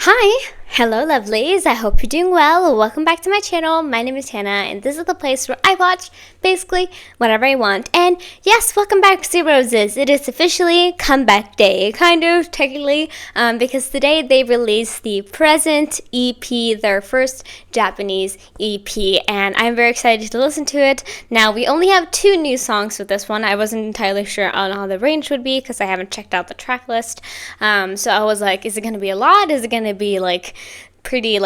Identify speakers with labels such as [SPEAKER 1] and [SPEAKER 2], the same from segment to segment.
[SPEAKER 1] Hi! Hello lovelies, I hope you're doing well. Welcome back to my channel. My name is Hannah and this is the place where I watch basically whatever I want. And yes, welcome back Zeroses. It is officially comeback day, kind of technically, because today they released the PREZENT EP, their first Japanese EP, and I'm very excited to listen to it. Now we only have 2 new songs with this one. I wasn't entirely sure on how the range would be because I haven't checked out the track list. So I was like, is it going to be a lot? Is it going to be like pretty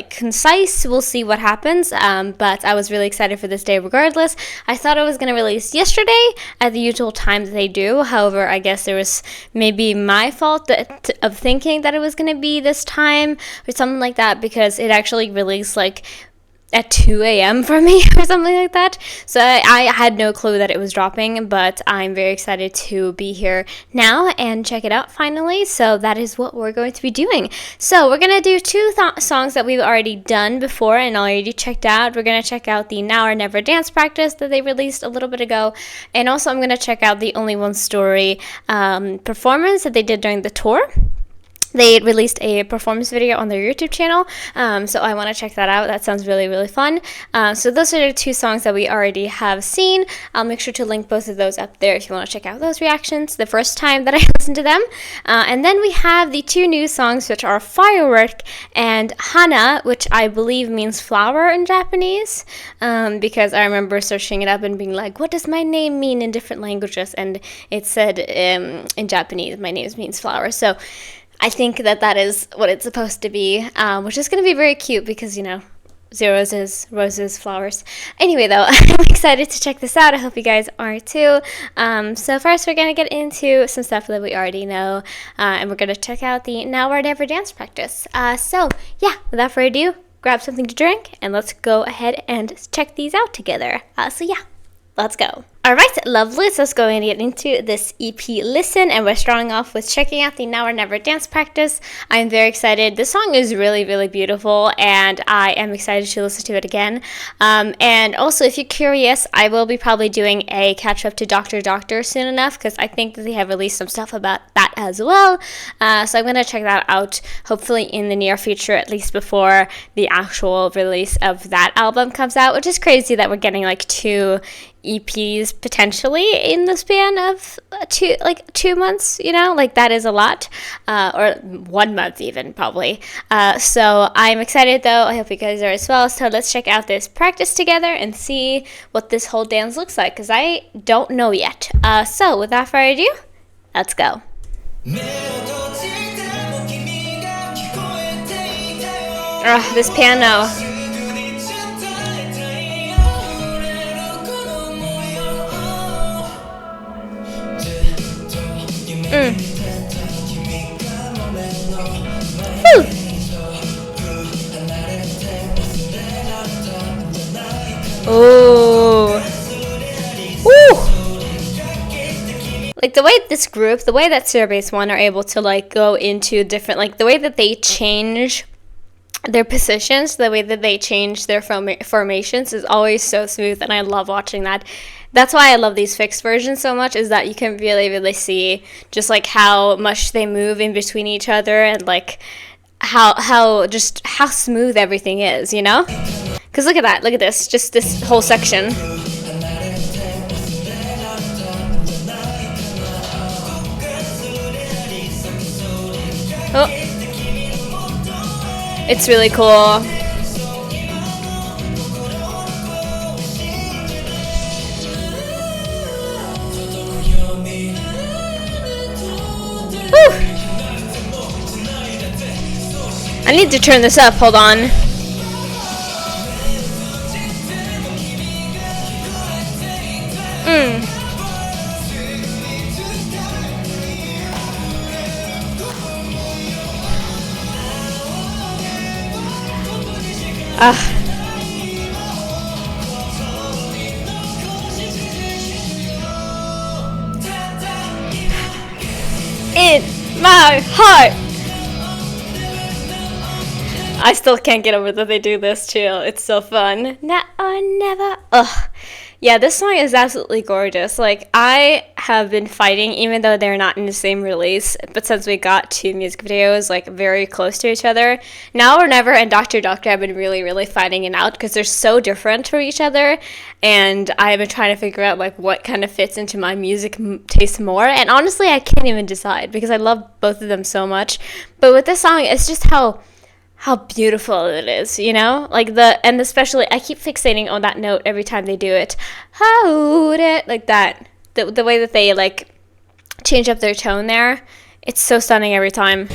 [SPEAKER 1] concise? We'll see what happens, but I was really excited for this day regardless. I thought it was going to release yesterday at the usual time that they do. However, I guess there was maybe my fault of thinking that it was going to be this time or something like that, because it actually released like at 2 a.m. for me or something like that. So I had no clue that it was dropping, but I'm very excited to be here now and check it out finally. So that is what we're going to be doing. So we're going to do 2 songs that we've already done before and already checked out. We're going to check out the Now or Never dance practice that they released a little bit ago. And also I'm going to check out the Only One Story performance that they did during the tour. They released a performance video on their YouTube channel, so I want to check that out. That sounds really, really fun. So those are the 2 songs that we already have seen. I'll make sure to link both of those up there if you want to check out those reactions the first time that I listened to them. And then we have the 2 new songs, which are Firework and HANA, which I believe means flower in Japanese, because I remember searching it up and being like, what does my name mean in different languages? And it said in Japanese, my name means flower. So I think that is what it's supposed to be, which is going to be very cute because, you know, zeros is roses, flowers. Anyway, though, I'm excited to check this out. I hope you guys are too. So first, we're going to get into some stuff that we already know, and we're going to check out the Now or Never dance practice. So, yeah, without further ado, grab something to drink, and let's go ahead and check these out together. So, yeah, let's go. Alright, lovely, so let's go and get into this EP listen, and we're starting off with checking out the Now or Never dance practice. I'm very excited. This song is really, really beautiful, and I am excited to listen to it again. And also, if you're curious, I will be probably doing a catch-up to Doctor soon enough, because I think that they have released some stuff about that as well. So I'm going to check that out, hopefully in the near future, at least before the actual release of that album comes out, which is crazy that we're getting like 2 EPs potentially in the span of 2 months, you know, like that is a lot, or 1 month even probably. So I'm excited though. I hope you guys are as well. So let's check out this practice together and see what this whole dance looks like, because I don't know yet. So without further ado, let's go. This piano. Oh. Ooh. Like the way this group, the way that ZEROBASEONE are able to like go into different, like the way that they change their positions, the way that they change their formations is always so smooth, and I love watching that. That's why I love these fixed versions so much, is that you can really, really see just like how much they move in between each other, and like how smooth everything is, you know? Because look at that, look at this, just this whole section. Oh. It's really cool. Woo. I need to turn this up, hold on. In my heart. I still can't get over that they do this too. It's so fun. Now or never. Ugh. Yeah, this song is absolutely gorgeous. Like, I have been fighting, even though they're not in the same release, but since we got two music videos, like, very close to each other, Now or Never and Doctor Doctor have been really, really fighting it out because they're so different from each other, and I've been trying to figure out, like, what kind of fits into my music taste more, and honestly, I can't even decide because I love both of them so much. But with this song, it's just how beautiful it is, you know? Like and especially, I keep fixating on that note every time they do it. Hold it, like that. The way that they, like, change up their tone there, it's so stunning every time.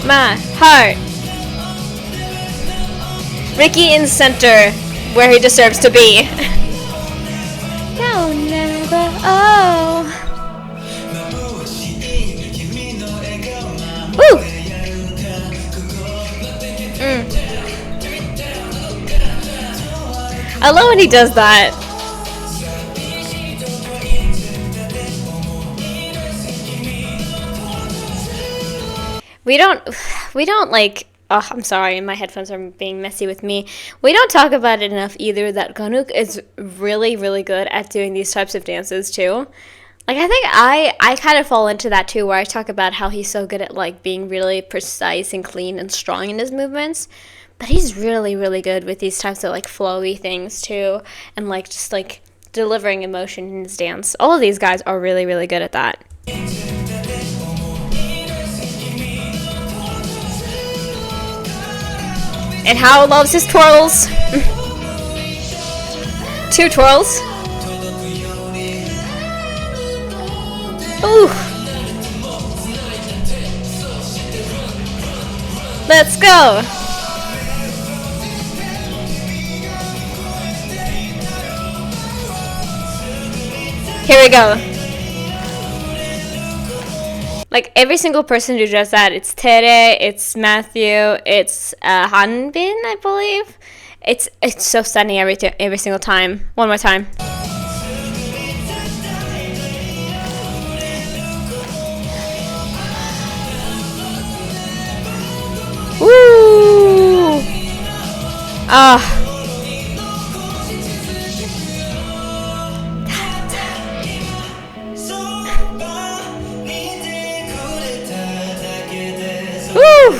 [SPEAKER 1] My heart. Ricky in center, where he deserves to be. No, never, oh. Woo! I love when he does that. We don't like, oh, I'm sorry, my headphones are being messy with me. We don't talk about it enough either that 𝐓𝐿𝐿 is really, really good at doing these types of dances too. Like, I think I kind of fall into that too, where I talk about how he's so good at, like, being really precise and clean and strong in his movements. But he's really, really good with these types of, like, flowy things too, and, like, just, like, delivering emotion in his dance. All of these guys are really, really good at that. And Hao loves his twirls. 2 twirls. Ooh. Let's go. Here we go. Like, every single person who does that, it's Tere, it's Matthew, it's Hanbin, I believe. It's so stunning every single time. One more time. Woo! Ah. Woo!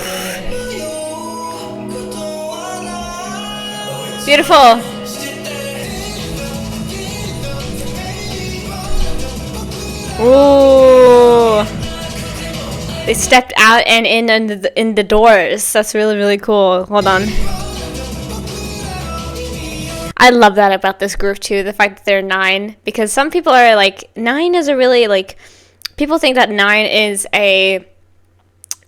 [SPEAKER 1] Beautiful. Ooh. They stepped out and in the doors. That's really, really cool. Hold on. I love that about this group too, the fact that they're 9, because some people are like, 9 is a really, like, people think that 9 is a,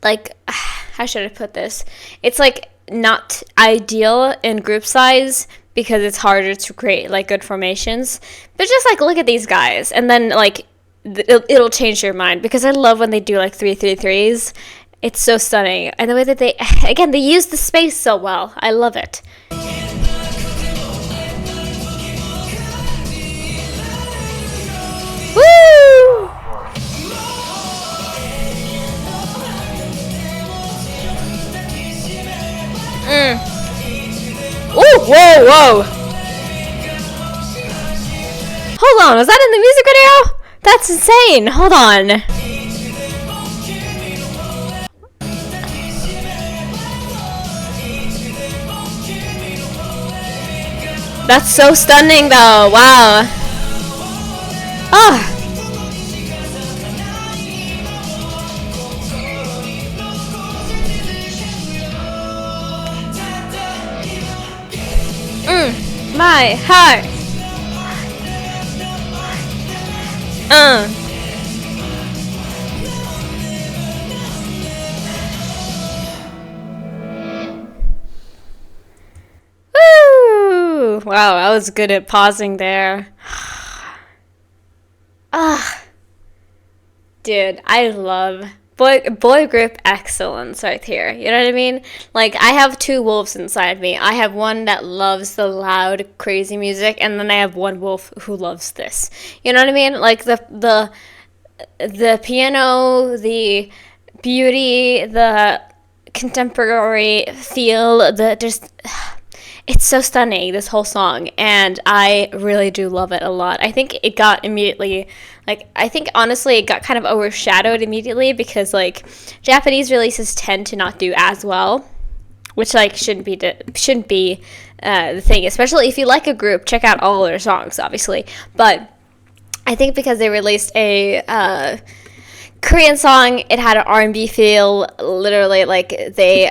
[SPEAKER 1] like, how should I put this? It's, like, not ideal in group size because it's harder to create, like, good formations. But just, like, look at these guys, and then, like, it'll change your mind, because I love when they do, like, 3-3-3s. It's so stunning, and the way that they, again, they use the space so well. I love it. Woo! Ooh, whoa, whoa. Hold on, was that in the music video? That's insane. Hold on. That's so stunning though. Wow. Ah. My heart. Woo! Wow, I was good at pausing there. Ah, dude, I love boy group excellence right here. You know what I mean? Like, I have 2 wolves inside me. I have one that loves the loud, crazy music, and then I have one wolf who loves this. You know what I mean? Like, the piano, the beauty, the contemporary feel. It's so stunning, this whole song, and I really do love it a lot. I think it got immediately, honestly it got kind of overshadowed immediately because like Japanese releases tend to not do as well, which like shouldn't be the thing, especially if you like a group. Check out all their songs, obviously, but I think because they released a Korean song, it had an R&B feel, literally like they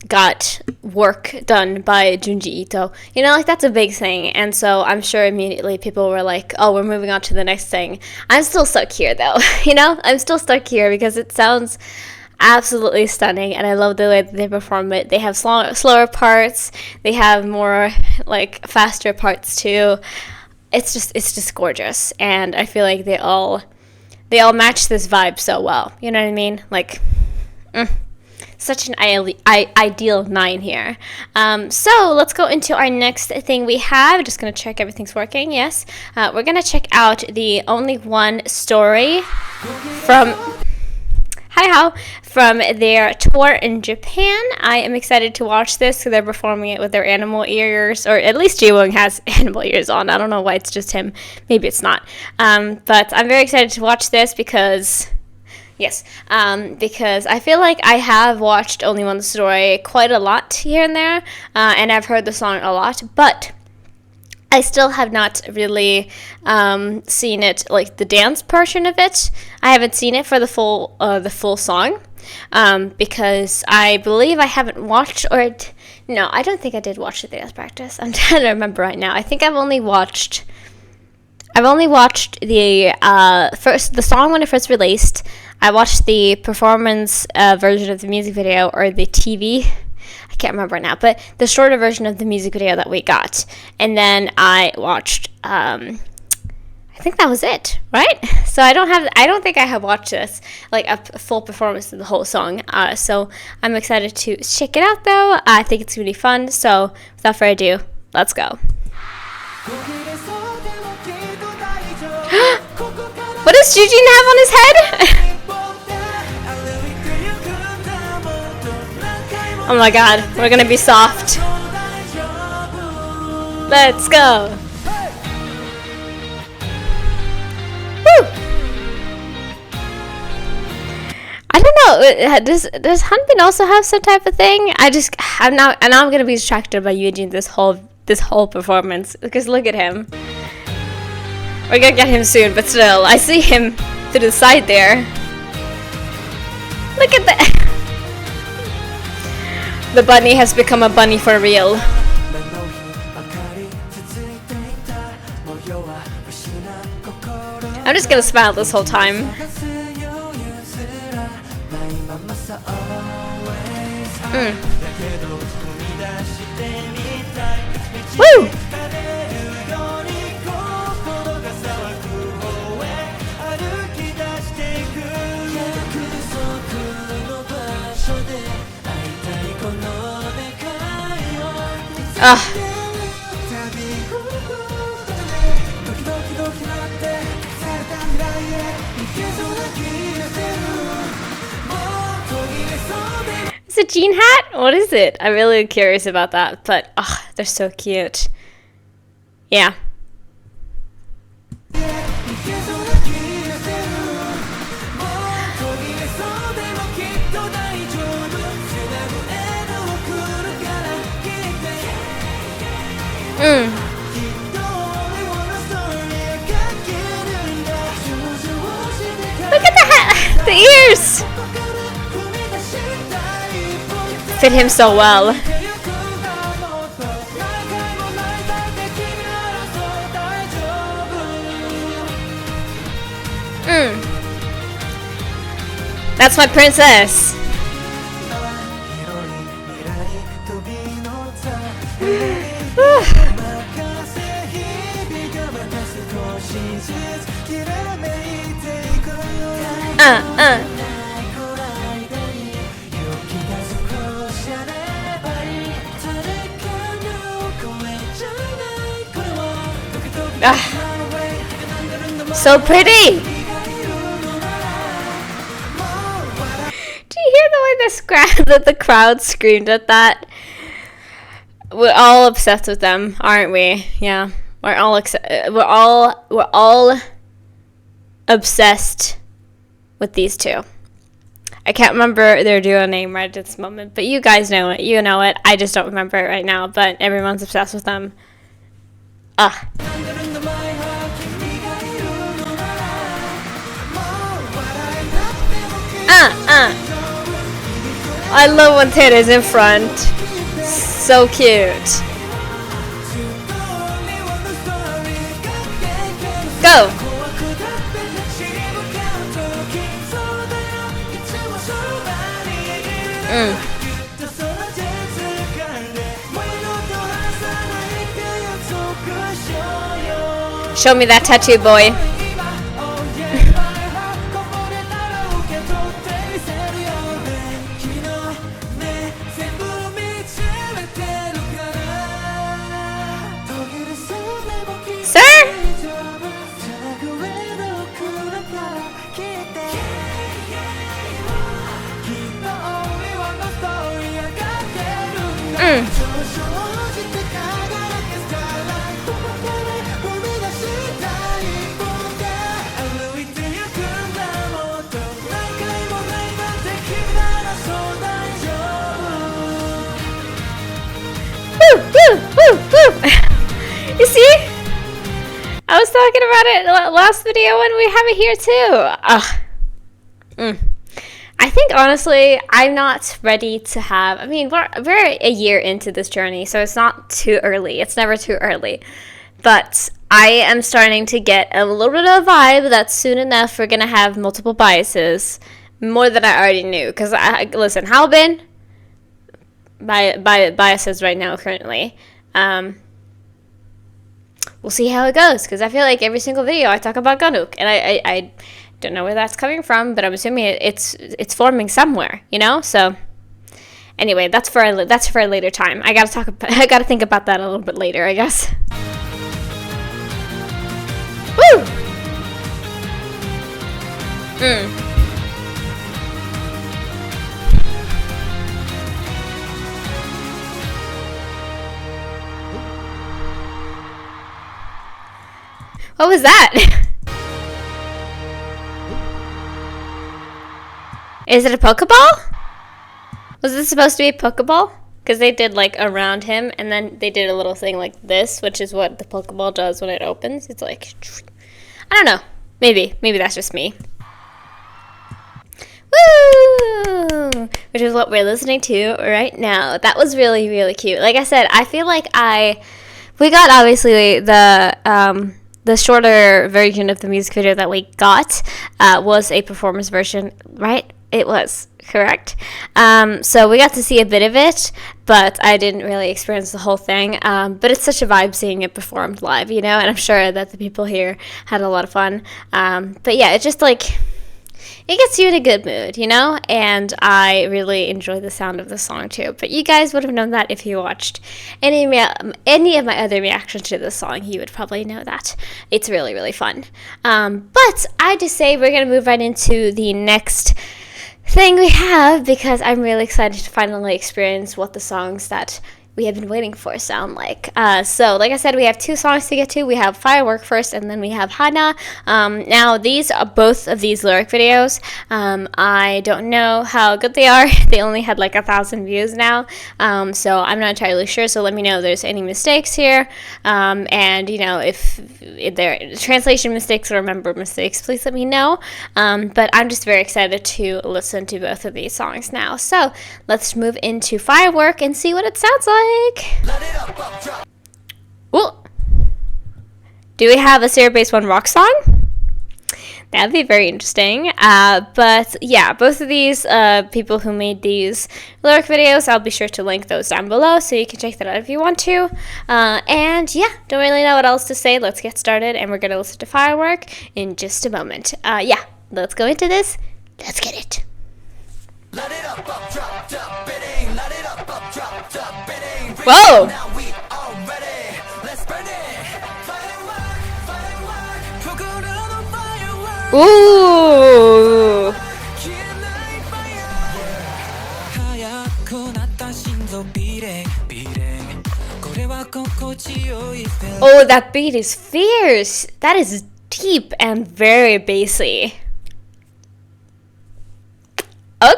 [SPEAKER 1] got work done by Junji Ito. You know, like that's a big thing. And so I'm sure immediately people were like, oh, we're moving on to the next thing. I'm still stuck here though. You know, I'm still stuck here because it sounds absolutely stunning and I love the way that they perform it. They have slower parts. They have more like faster parts too. It's just gorgeous. And I feel like they all match this vibe so well. You know what I mean? Like, such an ideal 9 here. So let's go into our next thing we have. Just going to check everything's working. Yes. We're going to check out the Only One story from their tour in Japan. I am excited to watch this because they're performing it with their animal ears, or at least Jiwoong has animal ears on. I don't know why it's just him. Maybe it's not. But I'm very excited to watch this because I feel like I have watched Only One Story quite a lot here and there, and I've heard the song a lot, but I still have not really seen it, like the dance portion of it. I haven't seen it for the full song, because I believe I haven't watched, no, I don't think I did watch the dance practice. I'm trying to remember right now. I think I've only watched the song when it first released. I watched the performance version of the music video, or the TV. I can't remember right now, but the shorter version of the music video that we got. And then I watched, I think that was it, right? So I don't think I have watched this, like a full performance of the whole song. So I'm excited to check it out though. I think it's really fun. So without further ado, let's go. What does Jujin have on his head? Oh my god, we're gonna be soft. Let's go. Woo! I don't know. Does Hanbin also have some type of thing? I'm gonna be distracted by Eugene this whole performance because look at him. We're gonna get him soon, but still, I see him to the side there. Look at that. The bunny has become a bunny for real. I'm just gonna smile this whole time. Woo! It's a jean hat? What is it? I'm really curious about that, but they're so cute. Yeah. Look at the ears! Fit him so well. That's my princess. So pretty. Do you hear the way that the crowd screamed at that. We're all obsessed with them, aren't we? Yeah, we're all obsessed with these two. I can't remember their duo name right at this moment, but you guys know it. You know it. I just don't remember it right now, but everyone's obsessed with them. I love when Taylor's in front. So cute. Go! Show me that tattoo, boy. Sir? You see? I was talking about it last video and we have it here too. I think honestly, I'm not ready to have, I mean, we're a year into this journey, so it's not too early. It's never too early. But I am starting to get a little bit of a vibe that soon enough we're going to have multiple biases. More than I already knew. Because, listen, Halbin, biases right now currently. We'll see how it goes, because I feel like every single video I talk about 𝐓𝐈𝐌𝐄𝐋𝐄𝐒, and I don't know where that's coming from, but I'm assuming it's forming somewhere, you know. So anyway, that's for a later time. I gotta think about that a little bit later, I guess. Woo! What was that? Is it a Pokeball? Was this supposed to be a Pokeball? Because they did like around him, and then they did a little thing like this, which is what the Pokeball does when it opens. It's like, I don't know. Maybe that's just me. Woo! Which is what we're listening to right now. That was really, really cute. Like I said, I feel like we got obviously the shorter version of the music video that we got was a performance version, right? It was, correct? So we got to see a bit of it, but I didn't really experience the whole thing. But it's such a vibe seeing it performed live, you know? And I'm sure that the people here had a lot of fun. But yeah, it's just like, it gets you in a good mood, you know? And I really enjoy the sound of the song too. But you guys would have known that if you watched any of my other reactions to this song. You would probably know that. It's really, really fun. But I just say we're going to move right into the next thing we have, because I'm really excited to finally experience what the songs that we have been waiting for sound like. So like I said, we have two songs to get to. We have Firework first, and then we have HANA. Now these are both of these lyric videos. I don't know how good they are. They only had like 1,000 views now, so I'm not entirely sure. So let me know if there's any mistakes here, and you know, if there are translation mistakes or member mistakes, please let me know. But I'm just very excited to listen to both of these songs now. So let's move into Firework and see what it sounds like. Ooh. Do we have a ZEROBASEONE rock song? That'd be very interesting. But yeah, both of these people who made these lyric videos, I'll be sure to link those down below so you can check that out if you want to. And yeah, don't really know what else to say. Let's get started, and we're going to listen to Firework in just a moment. Yeah, let's go into this. Let's get it. Let it up, drop, bidding. Let it up, drop, bidding. Whoa! Now we are ready. Let's burn it. Firework. Ooh. Oh, that beat is fierce. That is deep and very bassy. Okay.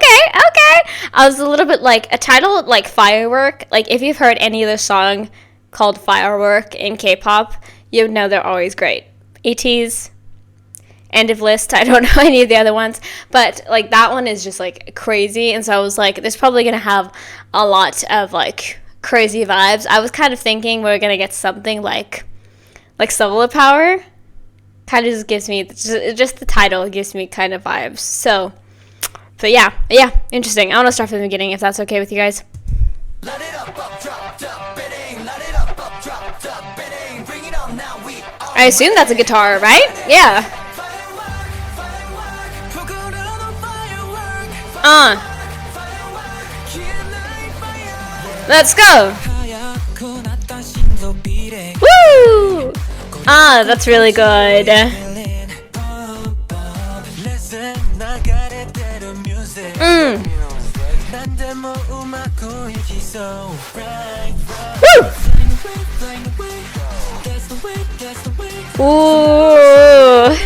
[SPEAKER 1] I was a little bit like, a title like Firework. Like, if you've heard any other song called Firework in K-pop, you would know they're always great. ET's, End of List, I don't know any of the other ones, but like that one is just like crazy, and so I was like, this probably gonna have a lot of like crazy vibes. I was kind of thinking we are gonna get something like Solar Power. Kind of just gives me, just the title gives me kind of vibes. So, but yeah, interesting. I want to start from the beginning if that's okay with you guys. I assume that's a guitar, right? Yeah. Let's go. Woo! That's really good. Woo! Ooh.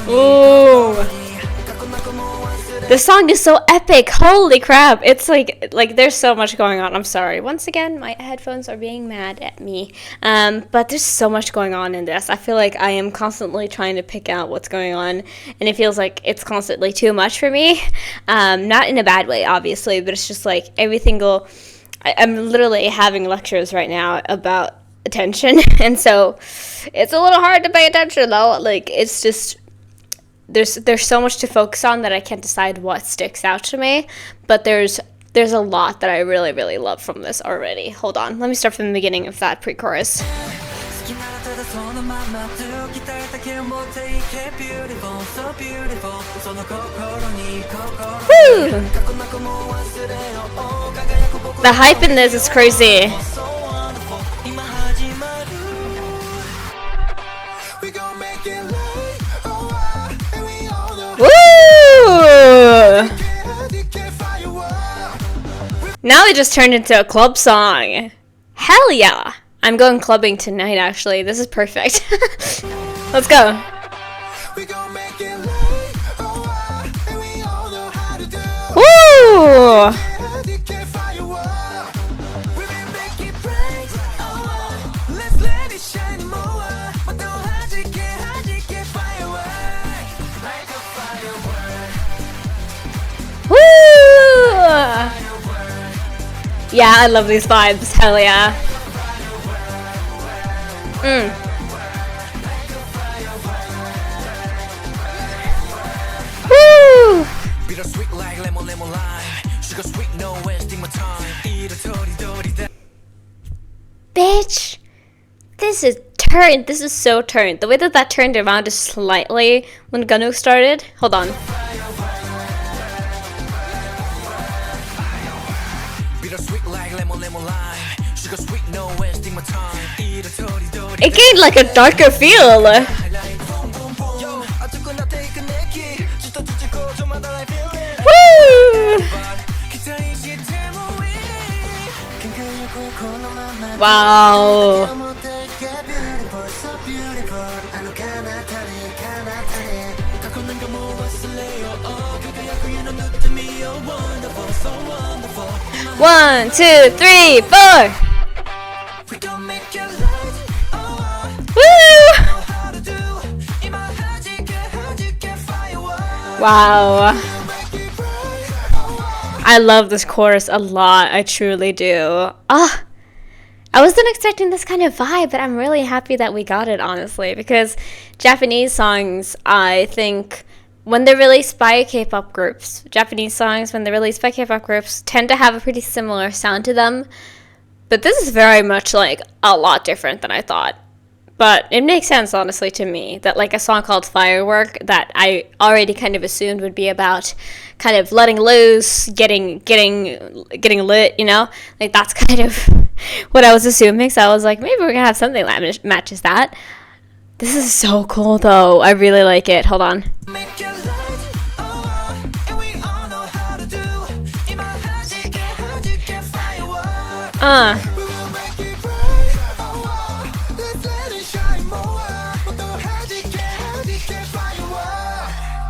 [SPEAKER 1] Ooh. This song is so epic. Holy crap. It's like there's so much going on. I'm sorry. Once again, my headphones are being mad at me. But there's so much going on in this. I feel like I am constantly trying to pick out what's going on, and it feels like it's constantly too much for me. Not in a bad way, obviously, but it's just like I'm literally having lectures right now about attention, and so it's a little hard to pay attention though. Like, it's just there's so much to focus on that I can't decide what sticks out to me, but there's a lot that I really, really love from this already. Hold on, let me start from the beginning of that pre-chorus. Woo! The hype in this is crazy. Woo! Now it just turned into a club song. Hell yeah! I'm going clubbing tonight, actually. This is perfect. Let's go. Woo! Yeah, I love these vibes. Hell yeah. Woo! Bitch, this is turned. This is so turned. The way that turned around just slightly when 𝐓𝐿𝐿 started. Hold on. It gained like a darker feel. Woo! Wow. One, two, three, four. Woo! Wow. I love this chorus a lot. I truly do. I wasn't expecting this kind of vibe, but I'm really happy that we got it, honestly, because Japanese songs, I think, when they're released by K-pop groups, Japanese songs, when they're released by K-pop groups, tend to have a pretty similar sound to them. But this is very much, like, a lot different than I thought. But it makes sense, honestly, to me that like a song called Firework that I already kind of assumed would be about kind of letting loose, getting lit, you know? Like that's kind of what I was assuming. So I was like, maybe we're gonna have something that matches that. This is so cool though. I really like it. Hold on.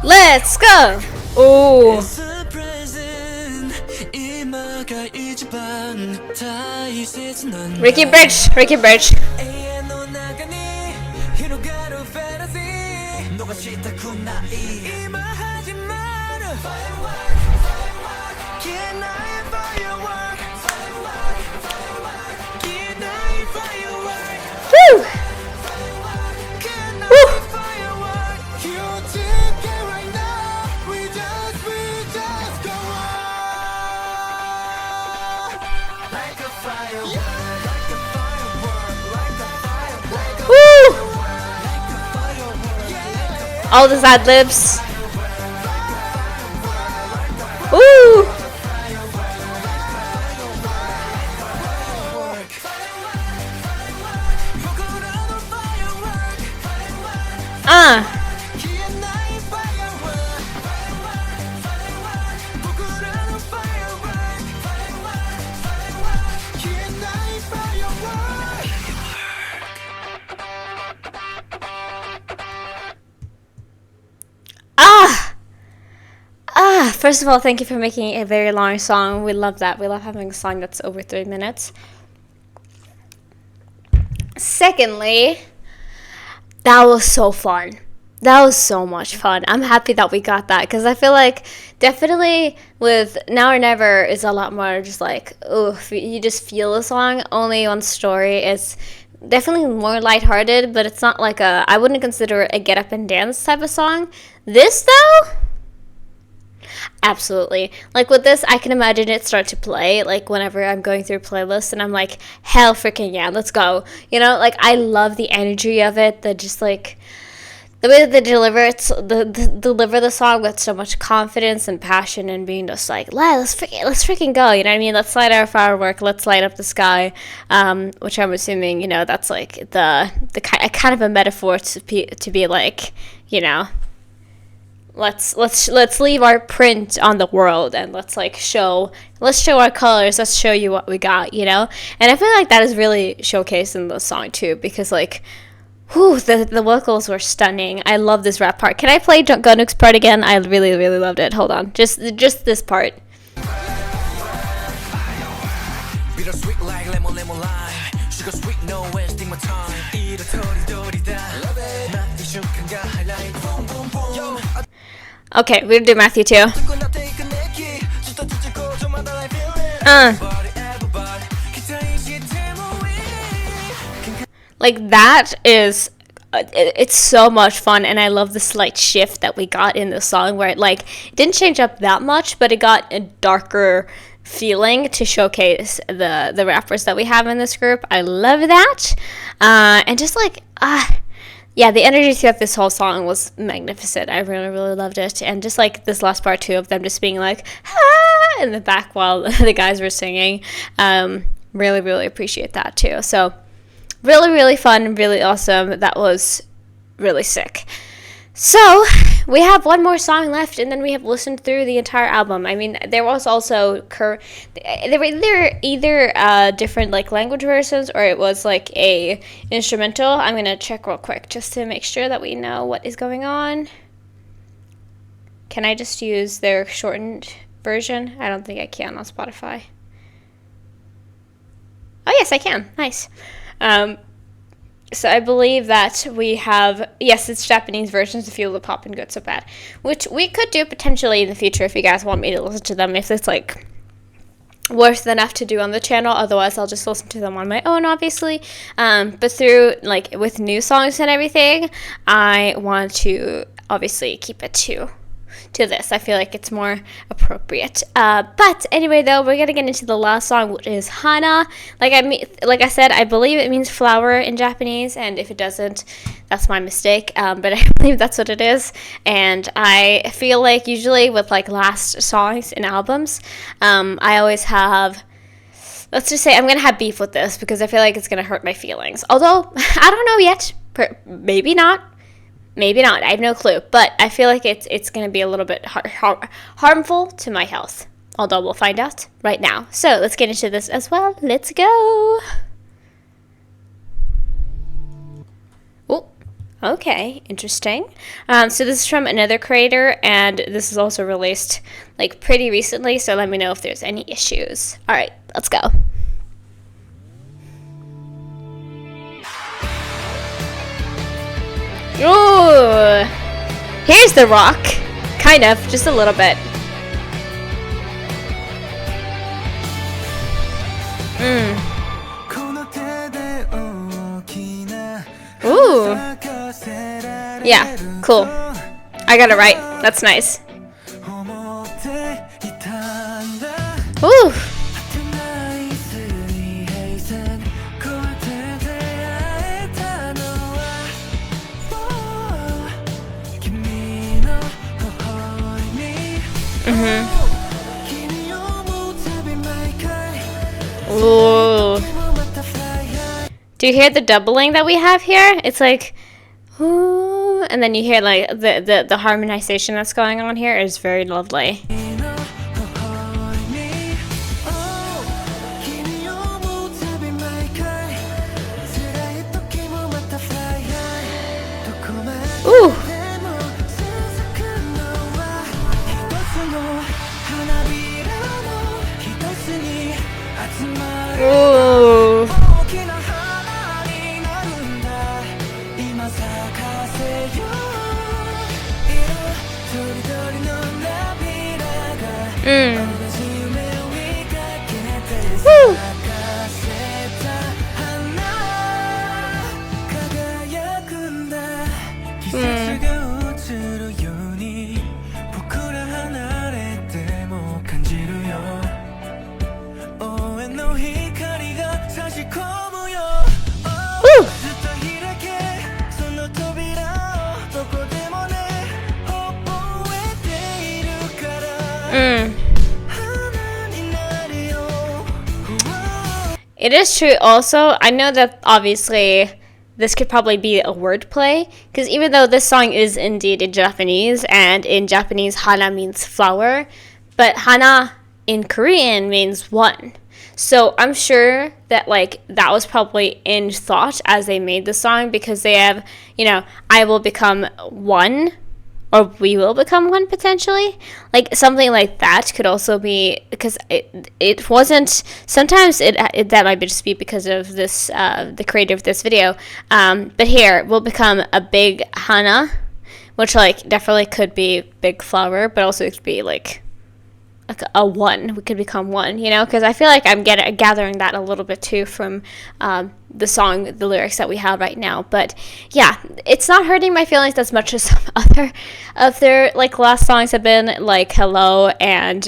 [SPEAKER 1] Let's go. Ooh. Ricky Bridge. Woo! All the ad libs. Woo! First of all, thank you for making a very long song. We love that. We love having a song that's over 3 minutes. Secondly, that was so fun. That was so much fun. I'm happy that we got that because I feel like definitely with Now or Never is a lot more just like, oh, you just feel the song. Only One Story is definitely more lighthearted, but it's not like I wouldn't consider it a get up and dance type of song. This though, absolutely. Like with this, I can imagine it start to play like whenever I'm going through playlists and I'm like, hell freaking yeah, let's go. You know, like I love the energy of it, the just like the way that they deliver the song with so much confidence and passion and being just like, let's freaking go. You know what I mean? Let's light our firework. Let's light up the sky. Which I'm assuming, you know, that's like the kind of a metaphor to be like, you know, let's leave our print on the world and let's show our colors. Let's show you what we got, you know? And I feel like that is really showcased in the song too, because like, whew, the vocals were stunning. I love this rap part. Can I play 𝐓𝐈𝐌𝐄𝐋𝐄𝐒 part again? I really, really loved it. Hold on. Just this part. Okay, we'll do Matthew too. Like that is, it's so much fun, and I love the slight shift that we got in the song where it like didn't change up that much, but it got a darker feeling to showcase the rappers that we have in this group. I love that, and just like yeah, the energy throughout this whole song was magnificent. I really, really loved it, and just like this last part too of them just being like ah! in the back while the guys were singing, really, really appreciate that too. So. Really, really fun, really awesome. That was really sick. So, we have one more song left, and then we have listened through the entire album. I mean, there was also there were either different like language versions, or it was like a instrumental. I'm gonna check real quick just to make sure that we know what is going on. Can I just use their shortened version? I don't think I can on Spotify. Oh yes, I can. Nice. So I believe that we have, yes, it's Japanese versions to Feel the Pop and Good So Bad, which we could do potentially in the future if you guys want me to listen to them, if it's like worth enough to do on the channel. Otherwise I'll just listen to them on my own, obviously. But through like with new songs and everything, I want to obviously keep it to to this. I feel like it's more appropriate. But anyway, though, we're gonna get into the last song, which is Hana. Like I said, I believe it means flower in Japanese, and if it doesn't, that's my mistake. But I believe that's what it is. And I feel like usually with like last songs in albums, I always have. Let's just say I'm going to have beef with this because I feel like it's going to hurt my feelings. Although, I don't know yet. Maybe not. Maybe not. I have no clue. But I feel like it's going to be a little bit harmful to my health. Although we'll find out right now. So let's get into this as well. Let's go. Oh, okay. Interesting. So this is from another creator. And this is also released like pretty recently. So let me know if there's any issues. All right. Let's go. Ooh, here's the rock. Kind of, just a little bit. Ooh. Yeah, cool. I got it right. That's nice. Ooh. Ooh. Do you hear the doubling that we have here? It's like, ooh, and then you hear like the harmonization that's going on here is very lovely. Ooh. Ooh. Woo. It is true also. I know that obviously this could probably be a wordplay, because even though this song is indeed in Japanese, and in Japanese hana means flower, but hana in Korean means one. So I'm sure that like that was probably in thought as they made the song, because they have, you know, I will become one, or we will become one potentially. Like something like that could also be, because it wasn't, sometimes that might just be because of this, the creator of this video. But here, we'll become a big hana, which like definitely could be big flower, but also it could be like a one. We could become one, you know, because I feel like I'm gathering that a little bit too from the song, the lyrics that we have right now. But yeah, it's not hurting my feelings as much as some other of their like last songs have been, like Hello and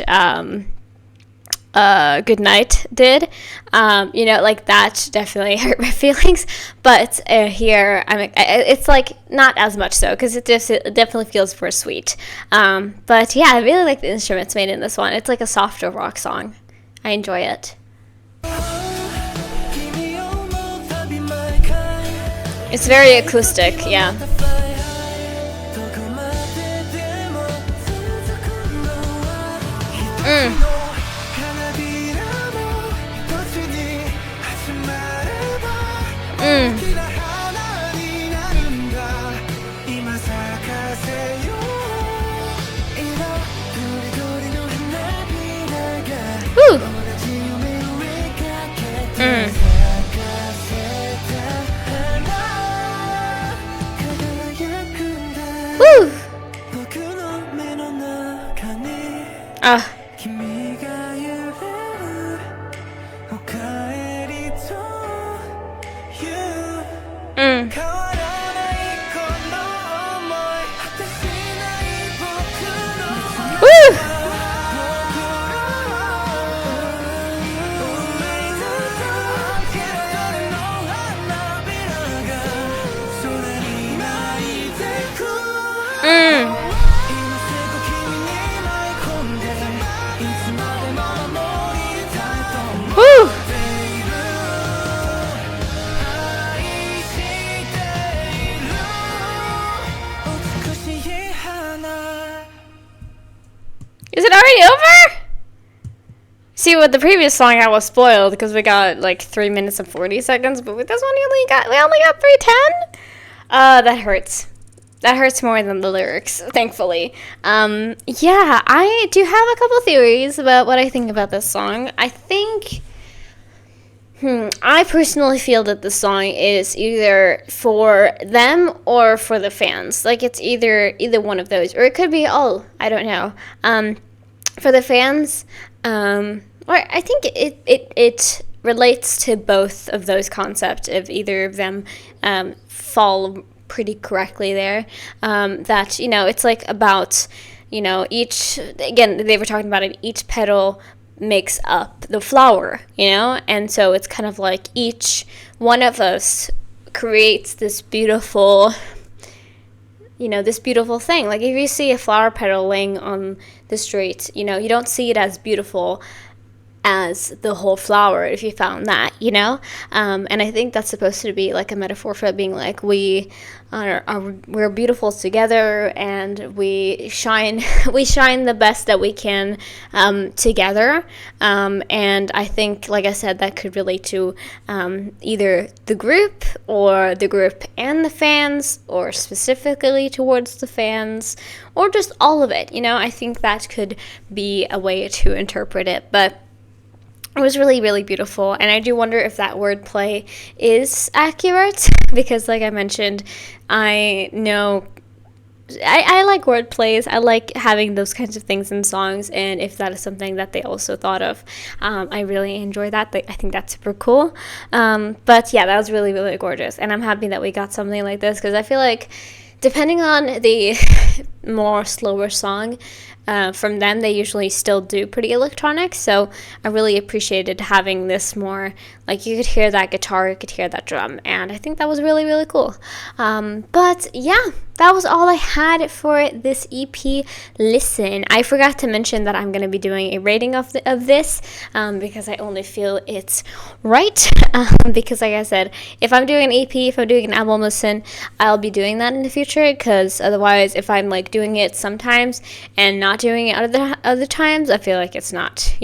[SPEAKER 1] Good Night did. You know, like that definitely hurt my feelings. But here, it's like not as much so, because it definitely feels more sweet. But yeah, I really like the instruments made in this one. It's like a softer rock song. I enjoy it. It's very acoustic, yeah. See, with the previous song, I was spoiled because we got like 3 minutes and 40 seconds, but with this one, we only got 3:10. That hurts. That hurts more than the lyrics, thankfully. Yeah, I do have a couple theories about what I think about this song. I personally feel that the song is either for them or for the fans. Like, it's either one of those, or it could be all. I don't know. For the fans, or I think it relates to both of those concepts, if either of them fall pretty correctly there. That, it's like about, each, again, they were talking about it, each petal makes up the flower, and so it's kind of like each one of us creates this beautiful, this beautiful thing. Like, if you see a flower petal laying on the street, you don't see it as beautiful as the whole flower, if you found that, and I think that's supposed to be like a metaphor for it being like we're beautiful together, and we shine the best that we can together, and I think, like I said, that could relate to either the group or the group and the fans, or specifically towards the fans, or just all of it. I think that could be a way to interpret it, but it was really, really beautiful, and I do wonder if that wordplay is accurate, because like I mentioned, I know I like wordplays. I like having those kinds of things in songs, and if that is something that they also thought of, I really enjoy that. I think that's super cool. But yeah, that was really, really gorgeous, and I'm happy that we got something like this, because I feel like depending on the more slower song, from them, they usually still do pretty electronic, so I really appreciated having this more, like, you could hear that guitar, you could hear that drum, and I think that was really, really cool. But yeah, that was all I had for this EP listen. I forgot to mention that I'm going to be doing a rating of this, because I only feel it's right, because like I said, if I'm doing an EP, if I'm doing an album listen, I'll be doing that in the future, because otherwise, if I'm like doing it sometimes and not doing it other times, I feel like it's not,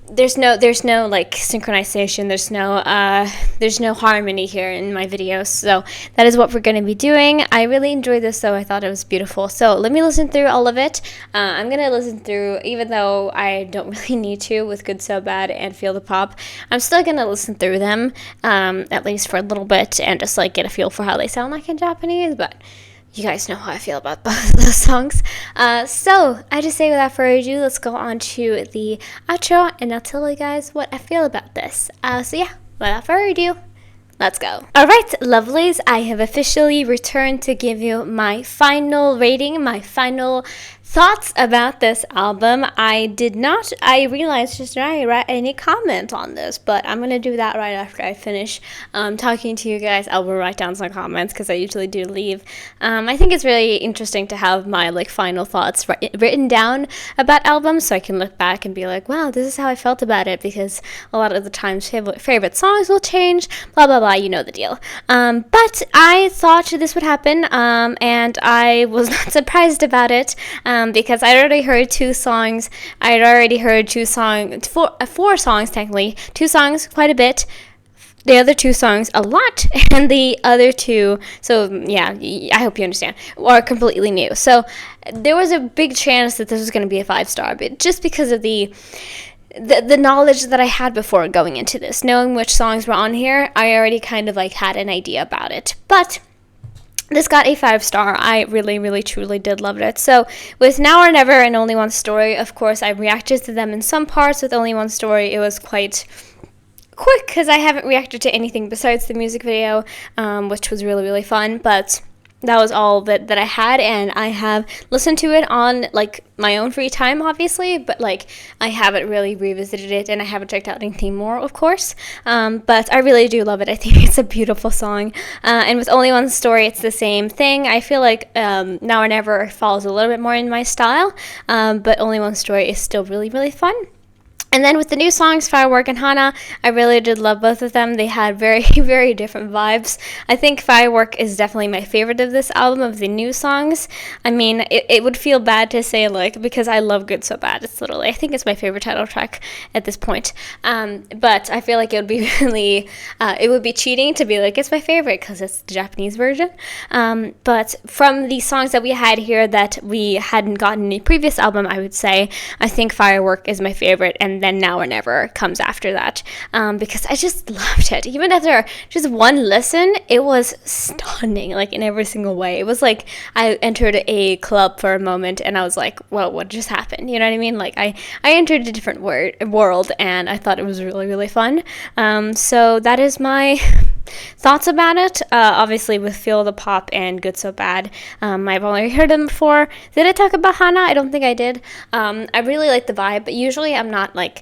[SPEAKER 1] there's no like synchronization, there's no harmony here in my videos, so that is what we're going to be doing. I really enjoyed this, though. I thought it was beautiful, so let me listen through all of it. I'm going to listen through, even though I don't really need to with Good So Bad and Feel the Pop, I'm still going to listen through them, at least for a little bit, and just like get a feel for how they sound like in Japanese, but you guys know how I feel about both of those songs. So I just say, without further ado, let's go on to the outro, and I'll tell you guys what I feel about this. So yeah, without further ado, let's go. Alright, lovelies, I have officially returned to give you my final rating, my final thoughts about this album. I realized just now I write any comment on this, but I'm going to do that right after I finish talking to you guys. I will write down some comments, because I usually do leave. I think it's really interesting to have my like final thoughts written down about albums, so I can look back and be like, wow, this is how I felt about it, because a lot of the times favorite songs will change, blah blah blah, you know the deal. But I thought this would happen, and I was not surprised about it, because I already heard two songs. I had already heard four songs technically, two songs quite a bit, the other two songs a lot, and the other two, so yeah, I hope you understand, are completely new. So there was a big chance that this was going to be a 5-star, but just because of the knowledge that I had before going into this, knowing which songs were on here, I already kind of like had an idea about it. But this got a 5-star. I really, really, truly did love it. So with Now or Never and Only One Story, of course, I reacted to them in some parts. With Only One Story, it was quite quick, because I haven't reacted to anything besides the music video, which was really, really fun. But that was all that I had, and I have listened to it on like my own free time, obviously, but like I haven't really revisited it, and I haven't checked out anything more, of course, but I really do love it. I think it's a beautiful song, and with Only One Story, it's the same thing. I feel like Now or Never falls a little bit more in my style, but Only One Story is still really, really fun. And then with the new songs, Firework and HANA, I really did love both of them. They had very, very different vibes. I think Firework is definitely my favorite of this album, of the new songs. I mean, it would feel bad to say, like, because I love Good So Bad. It's literally, I think it's my favorite title track at this point. But I feel like it would be really, it would be cheating to be like, it's my favorite, because it's the Japanese version. But from the songs that we had here that we hadn't gotten in the previous album, I would say, I think Firework is my favorite, and then Now or Never comes after that, because I just loved it. Even after just one listen, it was stunning, like in every single way. It was like I entered a club for a moment and I was like, well, what just happened? You know what I mean? Like I entered a different world, and I thought it was really, really fun. So that is my thoughts about it. Obviously with Feel the Pop and Good So Bad, I've only heard them before. Did I talk about HANA? I don't think I did. I really like the vibe, but usually I'm not like,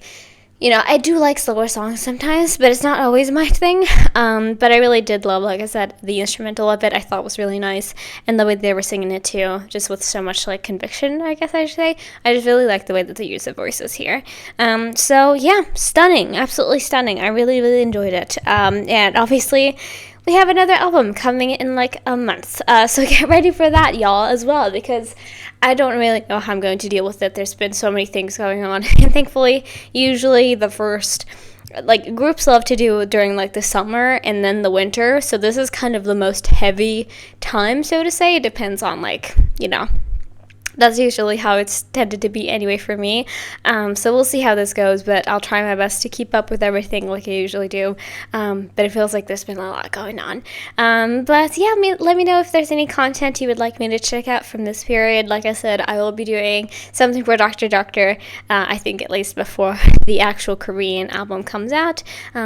[SPEAKER 1] you know, I do like slower songs sometimes, but it's not always my thing. But I really did love, like I said, the instrumental of it. I thought was really nice, and the way they were singing it too, just with so much like conviction, I guess I should say. I just really like the way that they use the voices here. So yeah, stunning, absolutely stunning. I really, really enjoyed it. And obviously, we have another album coming in like a month. So get ready for that, y'all, as well, because I don't really know how I'm going to deal with it. There's been so many things going on. And thankfully, usually the first, like, groups love to do during like the summer and then the winter. So this is kind of the most heavy time, so to say. It depends on, like, you know, that's usually how it's tended to be anyway for me. So we'll see how this goes, but I'll try my best to keep up with everything like I usually do. But it feels like there's been a lot going on. But yeah, let me know if there's any content you would like me to check out from this period. Like I said, I will be doing something for Dr. Doctor, I think at least before the actual Korean album comes out.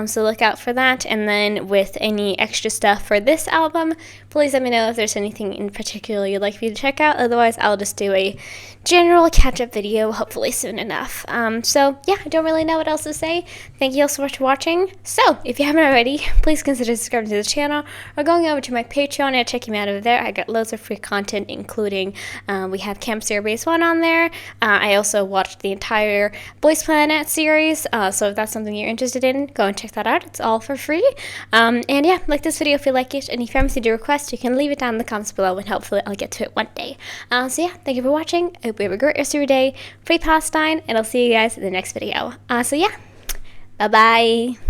[SPEAKER 1] So look out for that. And then with any extra stuff for this album, please let me know if there's anything in particular you'd like me to check out. Otherwise, I'll just do a general catch-up video hopefully soon enough. So yeah, I don't really know what else to say. Thank you all so much for watching. So if you haven't already, please consider subscribing to the channel or going over to my Patreon and checking me out over there. I got loads of free content, including we have Camp ZEROBASEONE on there. I also watched the entire Boys Planet series, so if that's something you're interested in, go and check that out. It's all for free. And yeah, like this video if you like it, and if you have anything to request, you can leave it down in the comments below, and hopefully I'll get to it one day. So yeah, thank you for watching. I hope you have a great rest of your day. Free Palestine, and I'll see you guys in the next video. So yeah, bye-bye.